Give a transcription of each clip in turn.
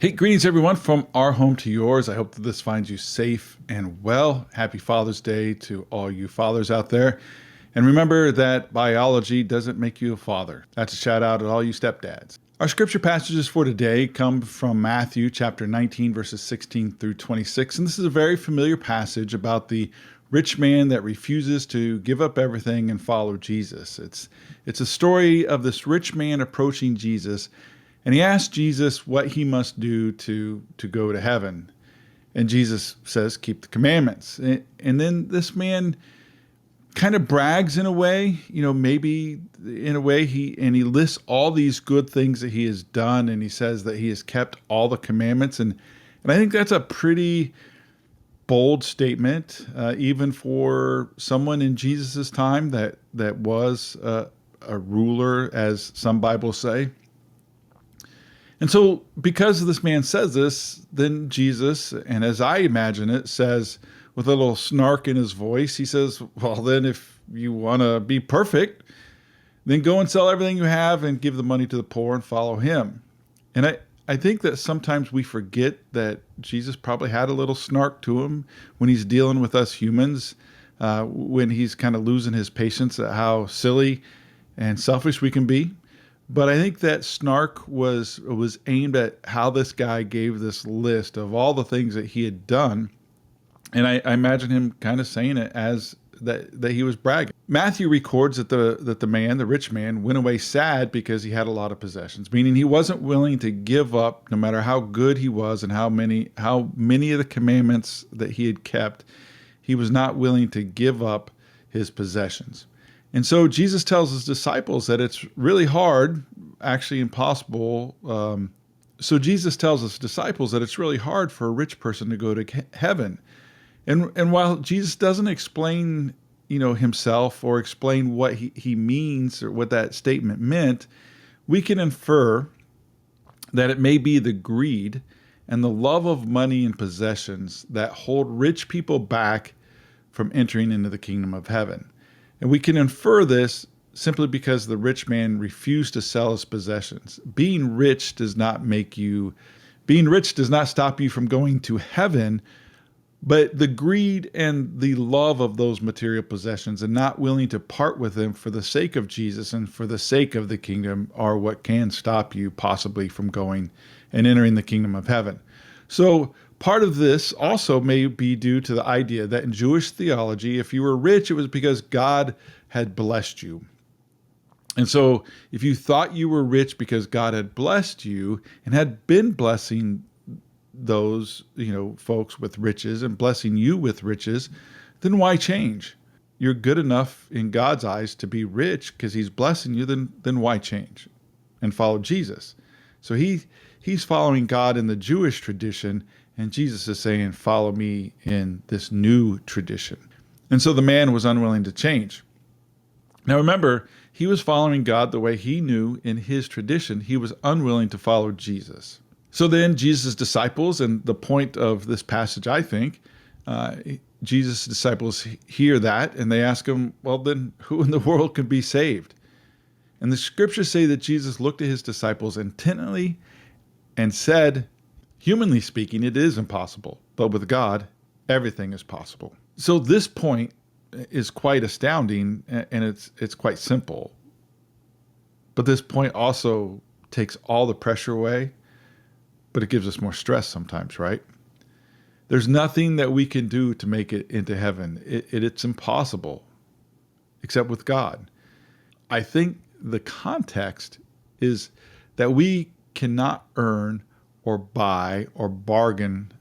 Hey, greetings everyone from our home to yours. I hope that this finds you safe and well. Happy Father's Day to all you fathers out there. And remember that biology doesn't make you a father. That's a shout out to all you stepdads. Our scripture passages for today come from Matthew chapter 19, verses 16 through 26. And this is a very familiar passage about the rich man that refuses to give up everything and follow Jesus. It's a story of this rich man approaching Jesus, and he asked Jesus what he must do to go to heaven. And Jesus says, keep the commandments. And then this man kind of brags in a way, maybe in a way he lists all these good things that he has done. And he says that he has kept all the commandments. And I think that's a pretty bold statement, even for someone in Jesus's time that was a ruler, as some Bibles say. And so because this man says this, then Jesus, and as I imagine it, says with a little snark in his voice, he says, well, then if you want to be perfect, then go and sell everything you have and give the money to the poor and follow him. And I think that sometimes we forget that Jesus probably had a little snark to him when he's dealing with us humans, when he's kind of losing his patience at how silly and selfish we can be. But I think that snark was aimed at how this guy gave this list of all the things that he had done. And I imagine him kind of saying it as that he was bragging. Matthew records that the man, the rich man, went away sad because he had a lot of possessions, meaning he wasn't willing to give up, no matter how good he was and how many of the commandments that he had kept, he was not willing to give up his possessions. And so Jesus tells his disciples that it's really hard, actually impossible. So Jesus tells his disciples that it's really hard for a rich person to go to heaven. And while Jesus doesn't explain, himself or explain what he means or what that statement meant, we can infer that it may be the greed and the love of money and possessions that hold rich people back from entering into the kingdom of heaven. And we can infer this simply because the rich man refused to sell his possessions. Being rich does not stop you from going to heaven, but the greed and the love of those material possessions and not willing to part with them for the sake of Jesus and for the sake of the kingdom are what can stop you possibly from going and entering the kingdom of heaven. So part of this also may be due to the idea that in Jewish theology, if you were rich, it was because God had blessed you. And so if you thought you were rich because God had blessed you and had been blessing those, folks with riches and blessing you with riches, then why change? You're good enough in God's eyes to be rich because he's blessing you, then why change and follow Jesus? So he's following God in the Jewish tradition, and Jesus is saying, follow me in this new tradition. And so the man was unwilling to change. Now remember, he was following God the way he knew in his tradition. He was unwilling to follow Jesus. So then Jesus' disciples, and the point of this passage, I think, Jesus' disciples hear that and they ask him, well, then who in the world can be saved? And the scriptures say that Jesus looked at his disciples intently and said, humanly speaking, it is impossible, but with God, everything is possible. So this point is quite astounding, and it's quite simple. But this point also takes all the pressure away, but it gives us more stress sometimes, right? There's nothing that we can do to make it into heaven. It's impossible, except with God. I think the context is that we cannot earn or buy or bargain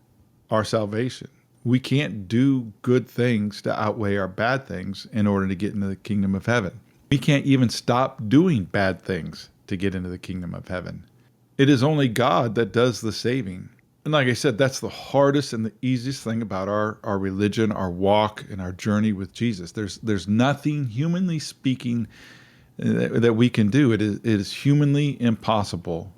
our salvation. We can't do good things to outweigh our bad things in order to get into the kingdom of heaven. We can't even stop doing bad things to get into the kingdom of heaven. It is only God that does the saving. And like I said, that's the hardest and the easiest thing about our religion, our walk, and our journey with Jesus. There's nothing, humanly speaking, that we can do. It is humanly impossible.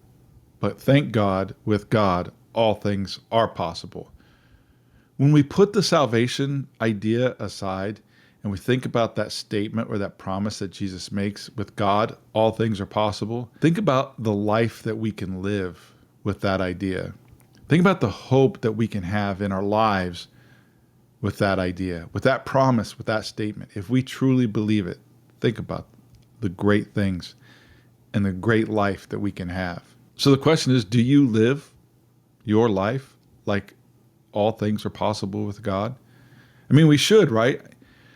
But thank God, with God, all things are possible. When we put the salvation idea aside and we think about that statement or that promise that Jesus makes, with God, all things are possible, think about the life that we can live with that idea. Think about the hope that we can have in our lives with that idea, with that promise, with that statement. If we truly believe it, think about the great things and the great life that we can have. So the question is, do you live your life like all things are possible with God? I mean, we should, right?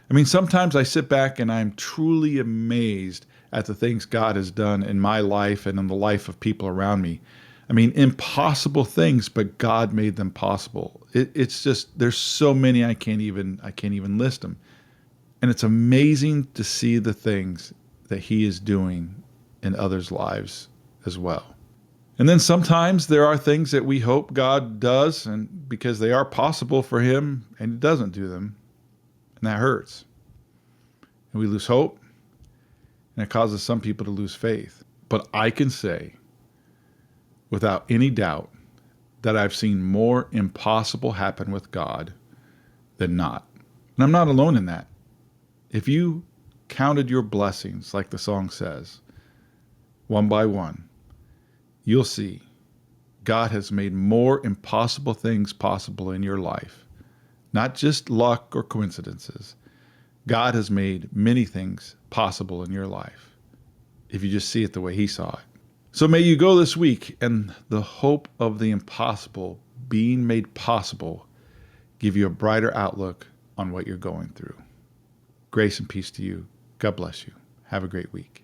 I mean, sometimes I sit back and I'm truly amazed at the things God has done in my life and in the life of people around me. I mean, impossible things, but God made them possible. It's just, there's so many I can't even list them. And it's amazing to see the things that He is doing in others' lives as well. And then sometimes there are things that we hope God does, and because they are possible for Him, and He doesn't do them, and that hurts. And we lose hope, and it causes some people to lose faith. But I can say, without any doubt, that I've seen more impossible happen with God than not. And I'm not alone in that. If you counted your blessings, like the song says, one by one, you'll see God has made more impossible things possible in your life. Not just luck or coincidences. God has made many things possible in your life, if you just see it the way He saw it. So may you go this week and the hope of the impossible being made possible give you a brighter outlook on what you're going through. Grace and peace to you. God bless you. Have a great week.